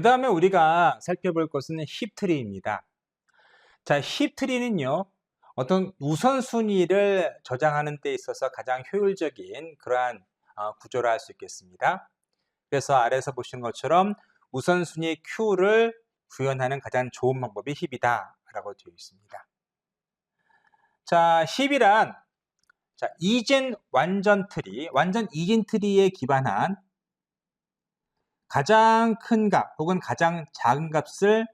그 다음에 우리가 살펴볼 것은 힙트리입니다. 자, 힙트리는요, 어떤 우선순위를 저장하는 데 있어서 가장 효율적인 그러한 구조라 할 수 있겠습니다. 그래서 아래에서 보시는 것처럼 우선순위 Q를 구현하는 가장 좋은 방법이 힙이다 라고 되어 있습니다. 자, 힙이란 이젠 완전 트리, 완전 이진 트리에 기반한 가장 큰 값 혹은 가장 작은 값을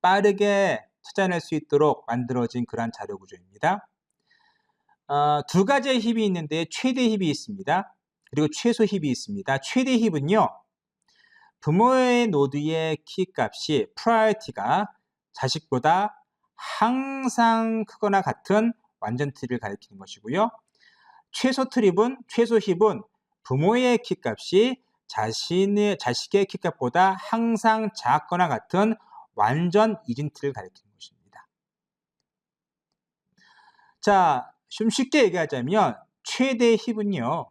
빠르게 찾아낼 수 있도록 만들어진 그러한 자료 구조입니다. 두 가지의 힙이 있는데 최대 힙이 있습니다. 그리고 최소 힙이 있습니다. 최대 힙은요, 부모의 노드의 키 값이 프라이어티가 자식보다 항상 크거나 같은 완전 트리를 가리키는 것이고요. 최소 힙은 부모의 키 값이 자식의 키 값보다 항상 작거나 같은 완전 이진 트리를 가리키는 것입니다. 자, 좀 쉽게 얘기하자면 최대 힙은요,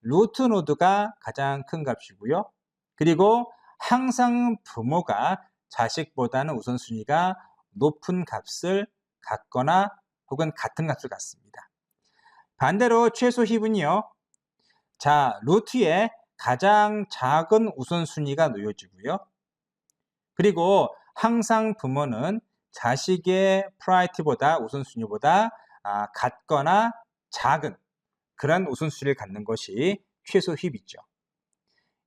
루트 노드가 가장 큰 값이고요. 그리고 항상 부모가 자식보다는 우선순위가 높은 값을 갖거나 혹은 같은 값을 갖습니다. 반대로 최소 힙은요, 자, 루트에 가장 작은 우선순위가 놓여지고요. 그리고 항상 부모는 자식의 프라이어티보다 우선순위보다 같거나 작은 그런 우선순위를 갖는 것이 최소 힙이죠.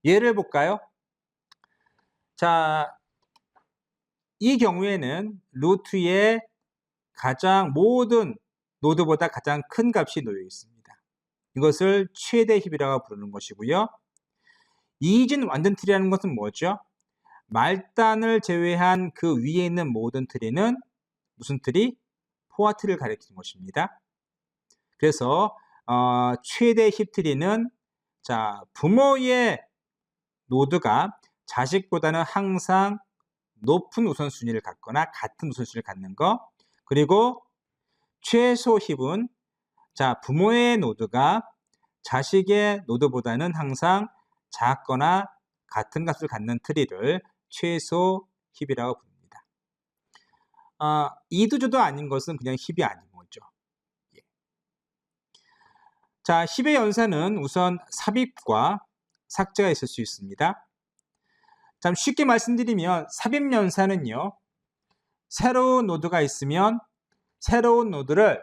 예를 볼까요? 자, 이 경우에는 루트의 모든 노드보다 가장 큰 값이 놓여 있습니다. 이것을 최대 힙이라고 부르는 것이고요. 이진 완전 트리라는 것은 뭐죠? 말단을 제외한 그 위에 있는 모든 트리는 무슨 트리? 포화 트리를 가리키는 것입니다. 그래서 최대 힙 트리는 부모의 노드가 자식보다는 항상 높은 우선순위를 갖거나 같은 우선순위를 갖는 것, 그리고 최소 힙은 부모의 노드가 자식의 노드보다는 항상 작거나 같은 값을 갖는 트리를 최소 힙이라고 부릅니다. 이두조도 아닌 것은 그냥 힙이 아닌 거죠. 예. 자, 힙의 연산은 우선 삽입과 삭제가 있을 수 있습니다. 참 쉽게 말씀드리면 삽입 연산은요, 새로운 노드가 있으면 새로운 노드를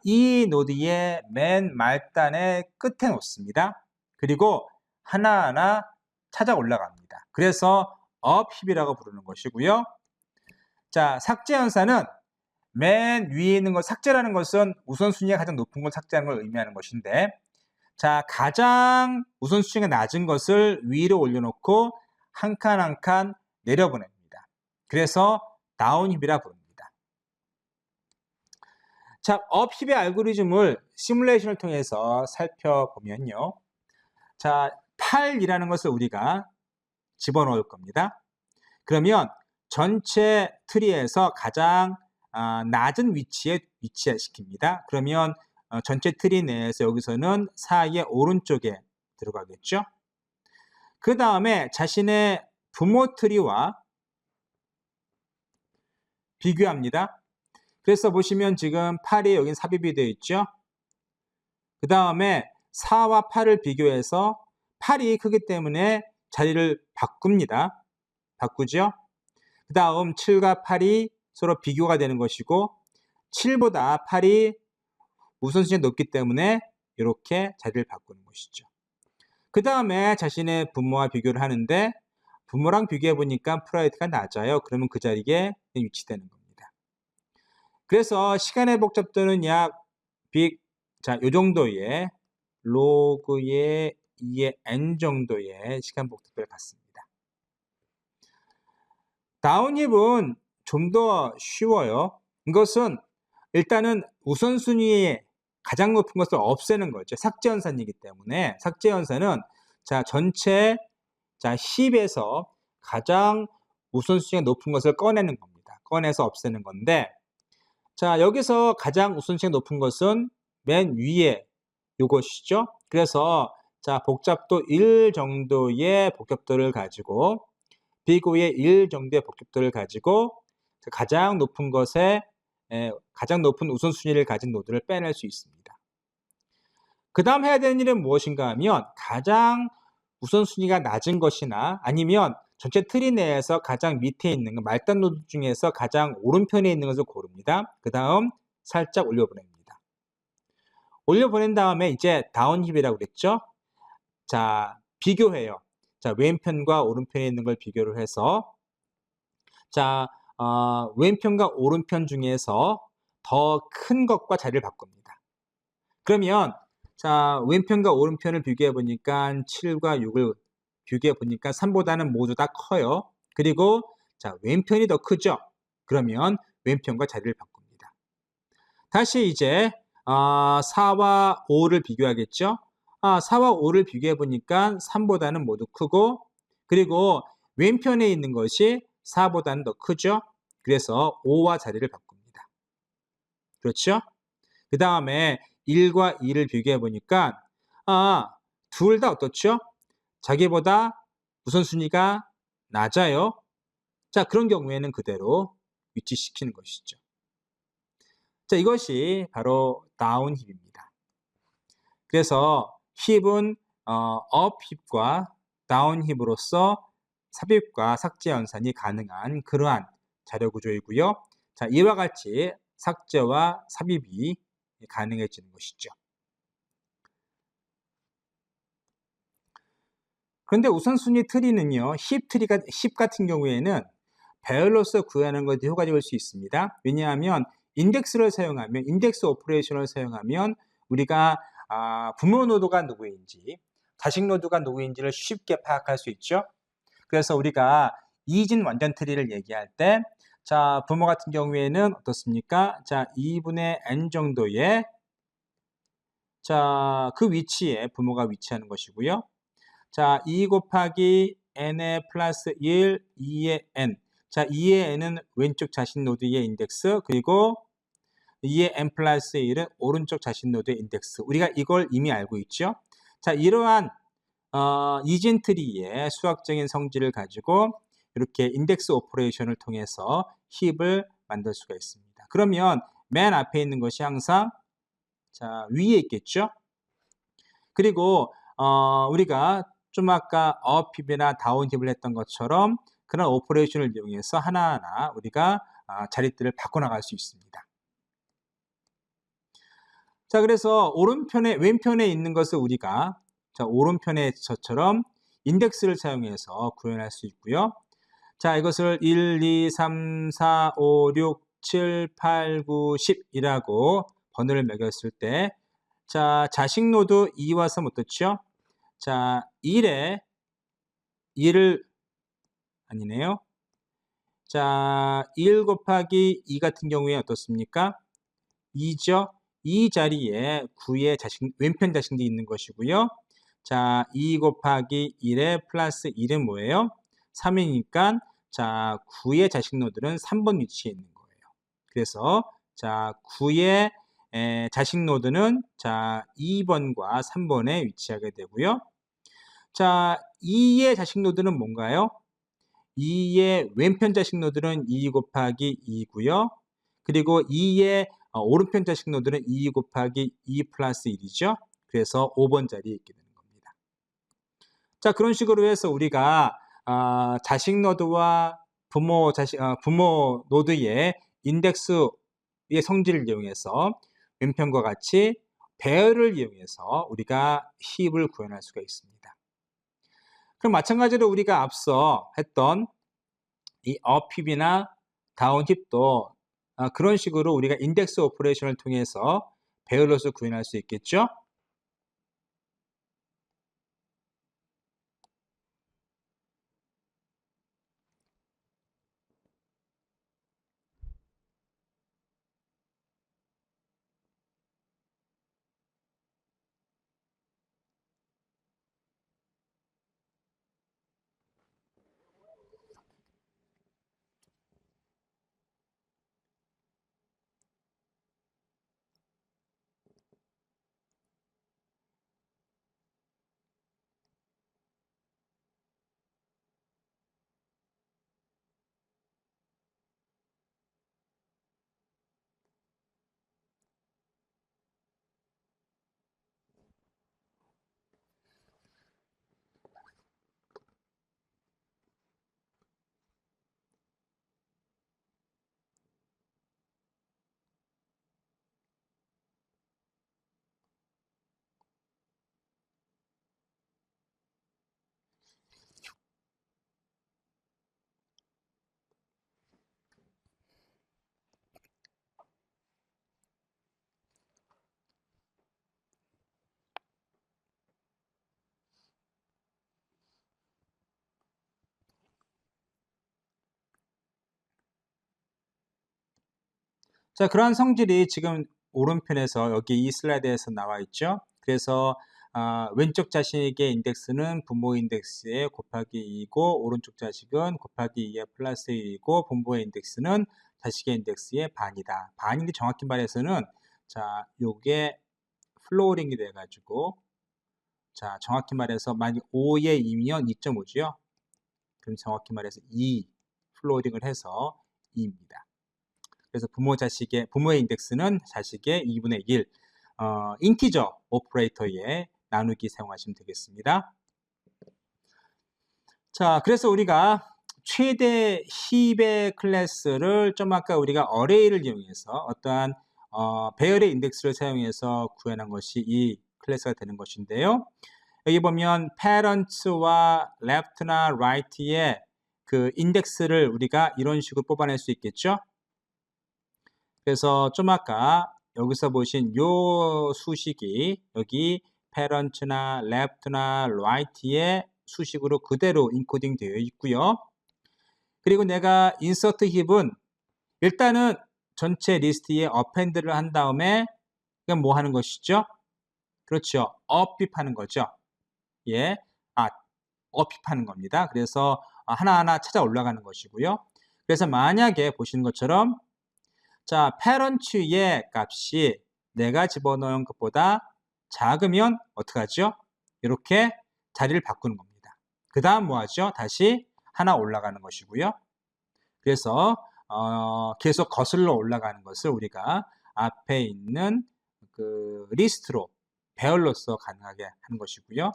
이 노드의 맨 말단의 끝에 놓습니다. 그리고 하나하나 찾아 올라갑니다. 그래서 업 힙이라고 부르는 것이고요. 자, 삭제 연산은 맨 위에 있는 것, 삭제라는 것은 우선순위가 가장 높은 걸 삭제하는 걸 의미하는 것인데, 가장 우선순위가 낮은 것을 위로 올려놓고 한 칸 한 칸 내려보냅니다. 그래서 다운 힙이라 부릅니다. 자, 업 힙의 알고리즘을 시뮬레이션을 통해서 살펴보면요. 자, 8이라는 것을 우리가 집어넣을 겁니다. 그러면 전체 트리에서 가장 낮은 위치에 위치시킵니다. 그러면 전체 트리 내에서 여기서는 4의 오른쪽에 들어가겠죠. 그 다음에 자신의 부모 트리와 비교합니다. 그래서 보시면 지금 8이 여기 삽입이 되어 있죠. 그 다음에 4와 8을 비교해서 8이 크기 때문에 자리를 바꾸죠. 그 다음 7과 8이 서로 비교가 되는 것이고 7보다 8이 우선순위가 높기 때문에 이렇게 자리를 바꾸는 것이죠. 그 다음에 자신의 부모와 비교를 하는데 부모랑 비교해 보니까 프라이어티가 낮아요. 그러면 그 자리에 위치되는 겁니다. 그래서 시간의 복잡도는 약 요 정도의 로그의 2의 n 정도의 시간 복잡도를 갖습니다. 다운힙은 좀 더 쉬워요. 이것은 일단은 우선순위에 가장 높은 것을 없애는 거죠. 삭제 연산이기 때문에 삭제 연산은 전체 힙에서 가장 우선순위가 높은 것을 꺼내는 겁니다. 꺼내서 없애는 건데, 여기서 가장 우선순위가 높은 것은 맨 위에 이것이죠. 그래서 복잡도 1 정도의 복잡도를 가지고 비고의 1 정도의 복잡도를 가지고 가장 높은 것에 가장 높은 우선순위를 가진 노드를 빼낼 수 있습니다. 그 다음 해야 되는 일은 무엇인가 하면 가장 우선순위가 낮은 것이나 아니면 전체 트리 내에서 가장 밑에 있는 말단 노드 중에서 가장 오른편에 있는 것을 고릅니다. 그 다음 살짝 올려보냅니다. 올려보낸 다음에 이제 다운 힙이라고 그랬죠. 자, 비교해요. 자, 왼편과 오른편에 있는 걸 비교를 해서 자, 왼편과 오른편 중에서 더 큰 것과 자리를 바꿉니다. 그러면 자, 왼편과 오른편을 비교해 보니까 7과 6을 비교해 보니까 3보다는 모두 다 커요. 그리고 자, 왼편이 더 크죠. 그러면 왼편과 자리를 바꿉니다. 다시 이제 4와 5를 비교하겠죠. 4와 5를 비교해 보니까 3보다는 모두 크고 그리고 왼편에 있는 것이 4보다는 더 크죠. 그래서 5와 자리를 바꿉니다. 그렇죠? 그 다음에 1과 2를 비교해 보니까 둘 다 어떻죠? 자기보다 우선순위가 낮아요. 자, 그런 경우에는 그대로 위치시키는 것이죠. 자, 이것이 바로 다운 힙입니다. 그래서 힙은 업 힙과 다운 힙으로서 삽입과 삭제 연산이 가능한 그러한 자료 구조이고요. 자, 이와 같이 삭제와 삽입이 가능해지는 것이죠. 그런데 우선순위 트리는요, 힙 같은 경우에는 배열로서 구현하는 것이 효과적일 수 있습니다. 왜냐하면 인덱스 오퍼레이션을 사용하면 우리가 부모 노드가 누구인지, 자식 노드가 누구인지를 쉽게 파악할 수 있죠. 그래서 우리가 이진 완전 트리를 얘기할 때, 자, 부모 같은 경우에는 어떻습니까? 자, 2분의 n 정도의 자, 그 위치에 부모가 위치하는 것이고요. 자, 2 곱하기 n의 플러스 1, 2의 n. 자, 2의 n은 왼쪽 자신 노드의 인덱스, 그리고 2의 n 플러스 1은 오른쪽 자신 노드의 인덱스. 우리가 이걸 이미 알고 있죠. 자, 이러한 이진 트리의 수학적인 성질을 가지고 이렇게 인덱스 오퍼레이션을 통해서 힙을 만들 수가 있습니다. 그러면 맨 앞에 있는 것이 항상 자, 위에 있겠죠. 그리고 우리가 좀 아까 업 힙이나 다운 힙을 했던 것처럼 그런 오퍼레이션을 이용해서 하나하나 우리가 자리들을 바꿔나갈 수 있습니다. 자, 그래서 왼편에 있는 것을 우리가 자, 오른편에 저처럼 인덱스를 사용해서 구현할 수 있고요. 자, 이것을 1, 2, 3, 4, 5, 6, 7, 8, 9, 10이라고 번호를 매겼을 때 자, 자식 노드 2와 3 어떻죠? 자, 1을 아니네요. 자, 1 곱하기 2 같은 경우에 어떻습니까? 2죠. 이 자리에 9의 왼편 자식들이 있는 것이고요. 자, 2 곱하기 1의 플러스 1은 뭐예요? 3이니까 자, 9의 자식 노드는 3번 위치에 있는 거예요. 그래서 자, 9의 자식 노드는 자, 2번과 3번에 위치하게 되고요. 자, 2의 자식 노드는 뭔가요? 2의 왼편 자식 노드는 2 곱하기 2고요. 그리고 2의 오른편 자식 노드는 2 곱하기 2 플러스 1이죠. 그래서 5번 자리에 있게 되는 겁니다. 자, 그런 식으로 해서 우리가 자식 노드와 부모 노드의 인덱스의 성질을 이용해서 왼편과 같이 배열을 이용해서 우리가 힙을 구현할 수가 있습니다. 그럼 마찬가지로 우리가 앞서 했던 이 업힙이나 다운힙도 그런 식으로 우리가 인덱스 오퍼레이션을 통해서 배열로서 구현할 수 있겠죠. 자, 그러한 성질이 지금 오른편에서 여기 이 슬라이드에서 나와 있죠. 그래서 왼쪽 자식의 인덱스는 부모 인덱스에 곱하기 2이고 오른쪽 자식은 곱하기 2에 플러스 1이고 부모의 인덱스는 자식의 인덱스의 반이다. 반인데 정확히 말해서는 자, 요게 플로어링이 돼 가지고 자, 정확히 말해서 만약 5에 2면 2.5죠. 그럼 정확히 말해서 2 플로어링을 해서 2입니다. 그래서 부모의 인덱스는 자식의 2분의 1 인티저 오퍼레이터에 나누기 사용하시면 되겠습니다. 자, 그래서 우리가 최대 힙의 클래스를 좀 아까 우리가 어레이를 이용해서 어떠한 배열의 인덱스를 사용해서 구현한 것이 이 클래스가 되는 것인데요. 여기 보면 parents와 left나 right의 그 인덱스를 우리가 이런 식으로 뽑아낼 수 있겠죠. 그래서 좀 아까 여기서 보신 요 수식이 여기 parents나 left나 right의 수식으로 그대로 인코딩 되어 있고요. 그리고 내가 insert 힙은 일단은 전체 리스트에 append를 한 다음에 이건 뭐 하는 것이죠? 그렇죠. up힙하는 거죠. 예, up힙하는 겁니다. 그래서 하나하나 찾아 올라가는 것이고요. 그래서 만약에 보시는 것처럼 자, parent의 값이 내가 집어넣은 것보다 작으면 어떡하죠? 이렇게 자리를 바꾸는 겁니다. 그 다음 뭐 하죠? 다시 하나 올라가는 것이고요. 그래서 계속 거슬러 올라가는 것을 우리가 앞에 있는 그 리스트로 배열로서 가능하게 하는 것이고요.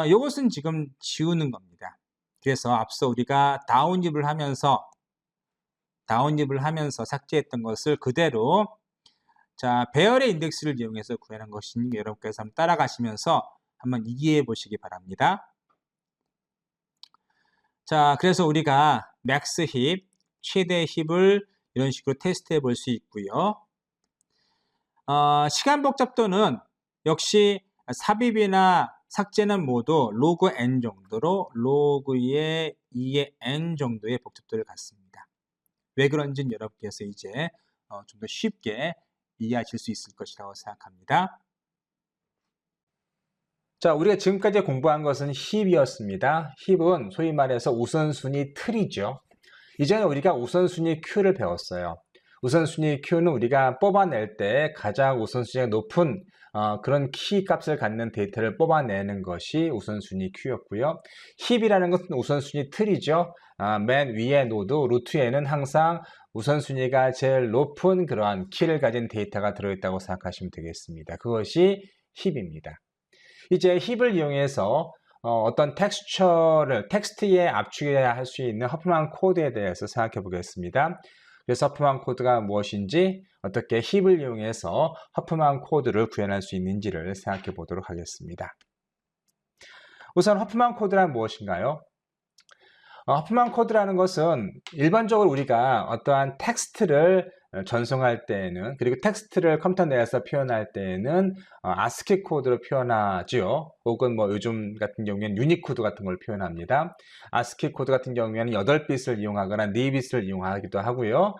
이것은 지금 지우는 겁니다. 그래서 앞서 우리가 다운입을 하면서 삭제했던 것을 그대로 자, 배열의 인덱스를 이용해서 구현한 것이니 여러분께서 한번 따라가시면서 한번 이해해 보시기 바랍니다. 자, 그래서 우리가 맥스 힙, 최대 힙을 이런 식으로 테스트해 볼 수 있고요. 시간 복잡도는 역시 삽입이나 삭제는 모두 로그 n 정도로 로그의 2의 n 정도의 복잡도를 갖습니다. 왜 그런지는 여러분께서 이제 좀 더 쉽게 이해하실 수 있을 것이라고 생각합니다. 자, 우리가 지금까지 공부한 것은 힙이었습니다. 힙은 소위 말해서 우선순위 틀이죠. 이전에 우리가 우선순위 Q를 배웠어요. 우선순위 Q는 우리가 뽑아낼 때 가장 우선순위가 높은 그런 키 값을 갖는 데이터를 뽑아내는 것이 우선순위 Q였고요. 힙이라는 것은 우선순위 틀이죠. 맨 위에 노드, 루트에는 항상 우선순위가 제일 높은 그러한 키를 가진 데이터가 들어있다고 생각하시면 되겠습니다. 그것이 힙입니다. 이제 힙을 이용해서 어떤 텍스트에 압축해야 할 수 있는 허프만 코드에 대해서 생각해 보겠습니다. 그래서 허프만 코드가 무엇인지, 어떻게 힙을 이용해서 허프만 코드를 구현할 수 있는지를 생각해 보도록 하겠습니다. 우선 허프만 코드란 무엇인가요? 허프만 코드라는 것은 일반적으로 우리가 어떠한 텍스트를 전송할 때에는, 그리고 텍스트를 컴퓨터 내에서 표현할 때에는 ASCII 코드로 표현하죠. 혹은 뭐 요즘 같은 경우에는 유니코드 같은 걸 표현합니다. ASCII 코드 같은 경우에는 8빛을 이용하거나 4빛을 이용하기도 하고요.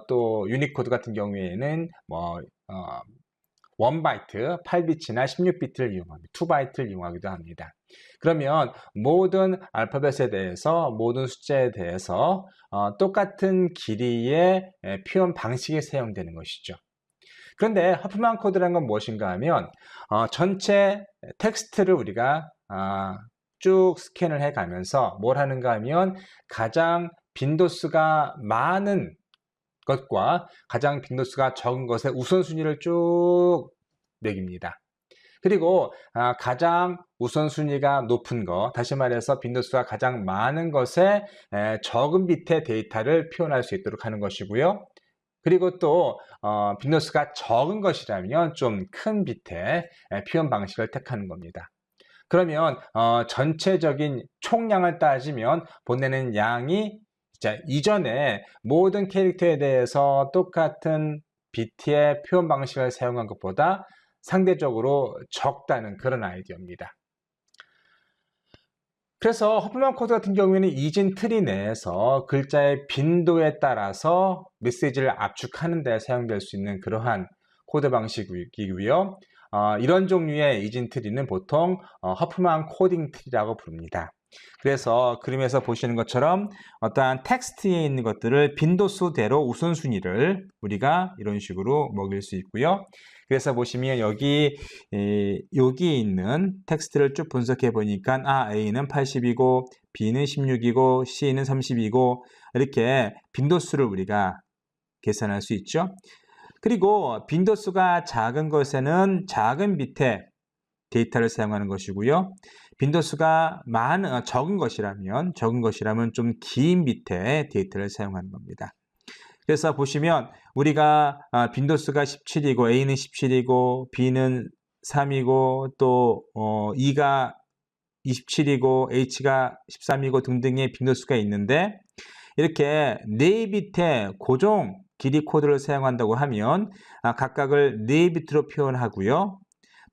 또 유니코드 같은 경우에는 뭐 1바이트, 8비트나 16비트를 이용합니다. 2바이트를 이용하기도 합니다. 그러면 모든 알파벳에 대해서, 모든 숫자에 대해서 똑같은 길이의 표현 방식이 사용되는 것이죠. 그런데 허프만 코드라는 건 무엇인가 하면 전체 텍스트를 우리가 쭉 스캔을 해 가면서 뭘 하는가 하면 가장 빈도수가 많은 것과 가장 빈도수가 적은 것의 우선순위를 쭉 매깁니다. 그리고 가장 우선순위가 높은 것, 다시 말해서 빈도수가 가장 많은 것에 적은 비트의 데이터를 표현할 수 있도록 하는 것이고요. 그리고 또 빈도수가 적은 것이라면 좀 큰 비트의 표현 방식을 택하는 겁니다. 그러면 전체적인 총량을 따지면 보내는 양이 이전에 모든 캐릭터에 대해서 똑같은 비트의 표현 방식을 사용한 것보다 상대적으로 적다는 그런 아이디어입니다. 그래서 허프만 코드 같은 경우에는 이진 트리 내에서 글자의 빈도에 따라서 메시지를 압축하는 데 사용될 수 있는 그러한 코드 방식이고요. 이런 종류의 이진 트리는 보통 허프만 코딩 트리라고 부릅니다. 그래서 그림에서 보시는 것처럼 어떠한 텍스트에 있는 것들을 빈도수대로 우선순위를 우리가 이런 식으로 먹일 수 있고요. 그래서 보시면 여기 있는 텍스트를 쭉 분석해 보니까 A는 80이고 B는 16이고 C는 30이고 이렇게 빈도수를 우리가 계산할 수 있죠. 그리고 빈도수가 작은 것에는 작은 비트의 데이터를 사용하는 것이고요. 빈도수가 적은 것이라면 좀 긴 비트의 데이터를 사용하는 겁니다. 그래서 보시면 우리가 빈도수가 17이고 A는 17이고 B는 3이고 또 E가 27이고 H가 13이고 등등의 빈도수가 있는데 이렇게 4비트의 고정 길이 코드를 사용한다고 하면 각각을 4비트로 표현하고요.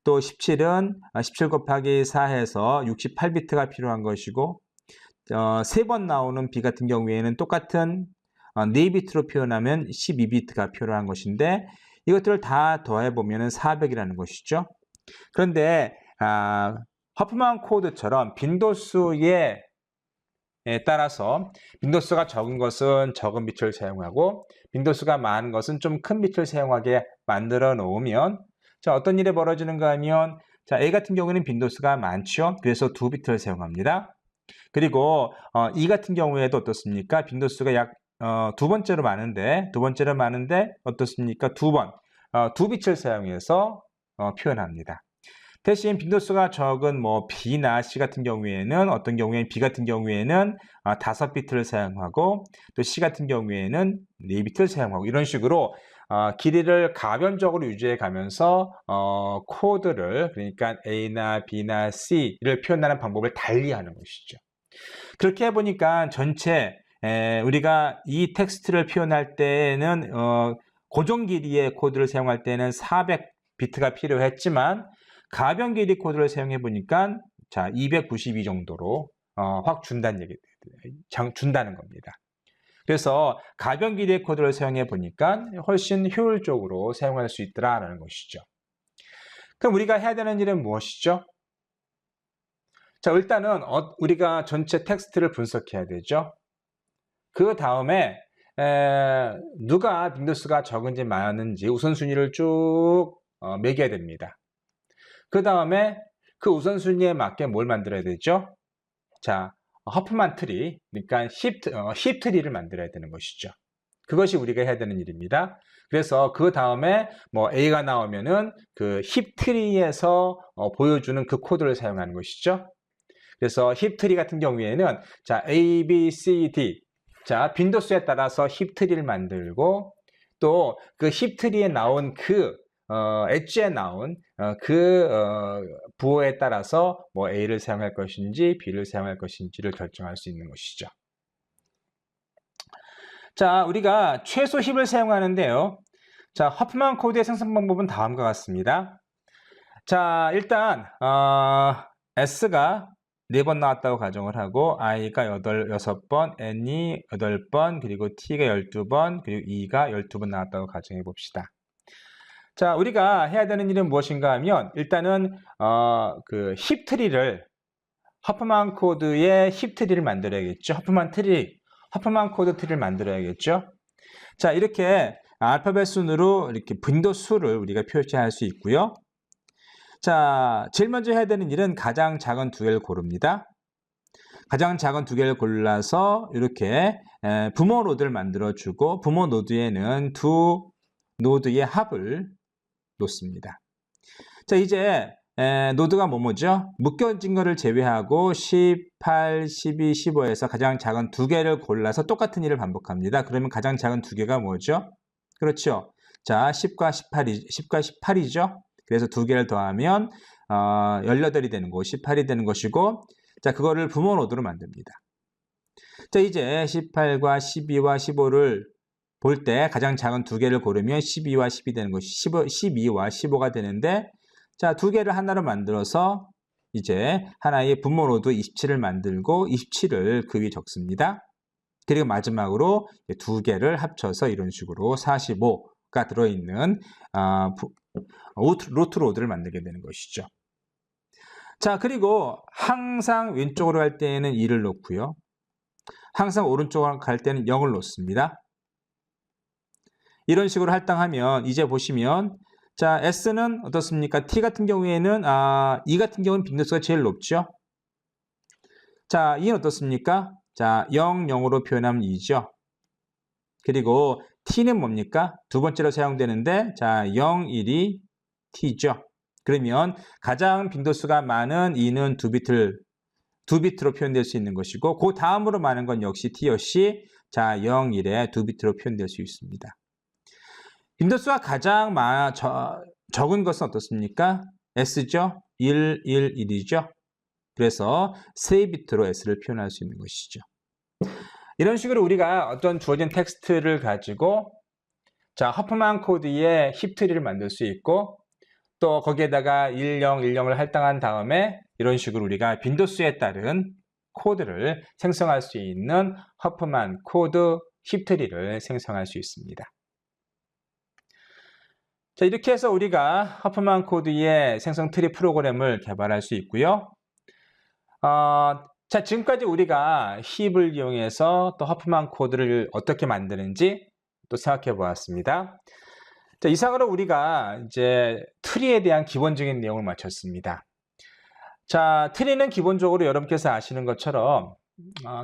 또 17은 17 곱하기 4 해서 68비트가 필요한 것이고 3번 나오는 B 같은 경우에는 똑같은 4비트로 표현하면 12비트가 필요한 것인데 이것들을 다 더해보면 400이라는 것이죠. 그런데 허프만 코드처럼 빈도수에 따라서 빈도수가 적은 것은 적은 비트를 사용하고 빈도수가 많은 것은 좀 큰 비트를 사용하게 만들어 놓으면 자, 어떤 일이 벌어지는가 하면 자, A 같은 경우에는 빈도수가 많죠. 그래서 2비트를 사용합니다. 그리고 E 같은 경우에도 어떻습니까? 빈도수가 약 두 번째로 많은데 어떻습니까? 2번 2비트를 사용해서 표현합니다. 대신 빈도수가 적은 B나 C 같은 경우에는 B 같은 경우에는 5비트를 사용하고 또 C 같은 경우에는 4비트를 사용하고 이런 식으로 길이를 가변적으로 유지해 가면서 코드를 그러니까 A나 B나 C를 표현하는 방법을 달리하는 것이죠. 그렇게 해보니까 전체 우리가 이 텍스트를 표현할 때는 고정 길이의 코드를 사용할 때는 400비트가 필요했지만 가변 길이 코드를 사용해 보니까 자 292 정도로 확 준다는 겁니다. 그래서 가변 길이의 코드를 사용해 보니까 훨씬 효율적으로 사용할 수 있더라라는 것이죠. 그럼 우리가 해야 되는 일은 무엇이죠? 자, 일단은 우리가 전체 텍스트를 분석해야 되죠. 그 다음에 누가 빈도수가 적은지 많은지 우선순위를 쭉 매겨야 됩니다. 그 다음에 그 우선순위에 맞게 뭘 만들어야 되죠? 자, 허프만 트리, 그러니까 힙 트리를 만들어야 되는 것이죠. 그것이 우리가 해야 되는 일입니다. 그래서 그 다음에 A가 나오면은 그 힙 트리에서 보여주는 그 코드를 사용하는 것이죠. 그래서 힙 트리 같은 경우에는 자, A, B, C, D 자, 빈도수에 따라서 힙 트리를 만들고 또 그 힙 트리에 나온 그 엣지에 나온 부호에 따라서 A를 사용할 것인지 B를 사용할 것인지를 결정할 수 있는 것이죠. 자, 우리가 최소 힙을 사용하는데요. 자, 허프만 코드의 생성 방법은 다음과 같습니다. 자, 일단 S가 4번 나왔다고 가정을 하고 I가 6번, N이 8번, 그리고 T가 12번, 그리고 E가 12번 나왔다고 가정해 봅시다. 자, 우리가 해야 되는 일은 무엇인가 하면 일단은 그 힙 트리를 허프만 코드의 힙 트리를 만들어야겠죠. 허프만 코드 트리를 만들어야겠죠. 자, 이렇게 알파벳 순으로 이렇게 빈도수를 우리가 표시할 수 있고요. 자, 제일 먼저 해야 되는 일은 가장 작은 2개를 고릅니다. 가장 작은 2개를 골라서 이렇게 부모 노드를 만들어주고 부모 노드에는 두 노드의 합을 놓습니다. 자, 이제 노드가 뭐죠? 묶여진 거를 제외하고 18, 12, 15에서 가장 작은 2개를 골라서 똑같은 일을 반복합니다. 그러면 가장 작은 2개가 뭐죠? 그렇죠. 자, 10과 18이죠. 그래서 2개를 더하면 18이 되는 거, 18이 되는 것이고 자, 그거를 부모 노드로 만듭니다. 자, 이제 18과 12와 15를 볼 때 가장 작은 2개를 고르면 12와 10이 되는 것이 12와 15가 되는데 자, 2개를 하나로 만들어서 이제 하나의 분모 노드 27을 만들고 27을 그 위에 적습니다. 그리고 마지막으로 두 개를 합쳐서 이런 식으로 45가 들어있는 루트 노드를 만들게 되는 것이죠. 자, 그리고 항상 왼쪽으로 갈 때에는 2를 놓고요. 항상 오른쪽으로 갈 때는 0을 놓습니다. 이런 식으로 할당하면 이제 보시면 자, S는 어떻습니까? T 같은 경우에는 E 같은 경우는 빈도수가 제일 높죠. 자, E는 어떻습니까? 자, 0, 0으로 표현하면 2죠. 그리고 T는 뭡니까? 두 번째로 사용되는데 자, 0, 1이 T죠. 그러면 가장 빈도수가 많은 E는 2비트로 표현될 수 있는 것이고 그 다음으로 많은 건 역시 T였이 자, 0, 1에 2비트로 표현될 수 있습니다. 빈도수가 가장 적은 것은 어떻습니까? S죠? 1, 1, 1이죠. 그래서 3비트로 S를 표현할 수 있는 것이죠. 이런 식으로 우리가 어떤 주어진 텍스트를 가지고 자, 허프만 코드의 힙트리를 만들 수 있고 또 거기에다가 10, 10을 할당한 다음에 이런 식으로 우리가 빈도수에 따른 코드를 생성할 수 있는 허프만 코드 힙트리를 생성할 수 있습니다. 자, 이렇게 해서 우리가 허프만 코드의 생성 트리 프로그램을 개발할 수 있고요. 자, 지금까지 우리가 힙을 이용해서 또 허프만 코드를 어떻게 만드는지 또 생각해 보았습니다. 자, 이상으로 우리가 이제 트리에 대한 기본적인 내용을 마쳤습니다. 자, 트리는 기본적으로 여러분께서 아시는 것처럼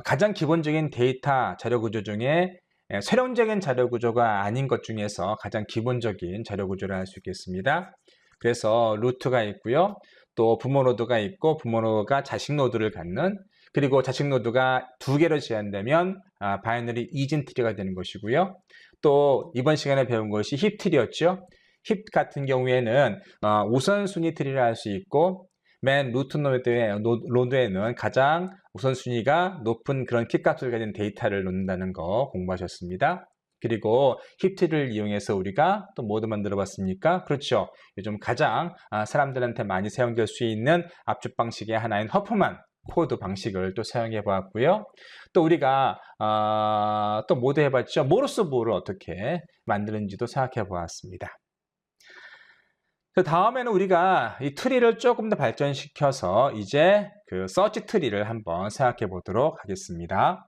가장 기본적인 데이터 자료 구조 중에 세론적인 자료 구조가 아닌 것 중에서 가장 기본적인 자료 구조를 할 수 있겠습니다. 그래서 루트가 있고요. 또 부모 노드가 있고 부모 노드가 자식 노드를 갖는 그리고 자식 노드가 두 개로 제한되면 바이너리 이진 트리가 되는 것이고요. 또 이번 시간에 배운 것이 힙 트리였죠. 힙 같은 경우에는 우선순위 트리를 할 수 있고 맨 루트 노드에는 가장 우선순위가 높은 그런 킥값을 가진 데이터를 놓는다는 거 공부하셨습니다. 그리고 힙트리를 이용해서 우리가 또 뭐도 만들어 봤습니까? 그렇죠. 요즘 가장 사람들한테 많이 사용될 수 있는 압축 방식의 하나인 허프만 코드 방식을 또 사용해 보았고요. 또 우리가 또 뭐도 해봤죠. 모르스 부호를 어떻게 만드는지도 생각해 보았습니다. 다음에는 우리가 이 트리를 조금 더 발전시켜서 이제 그 서치 트리를 한번 생각해 보도록 하겠습니다.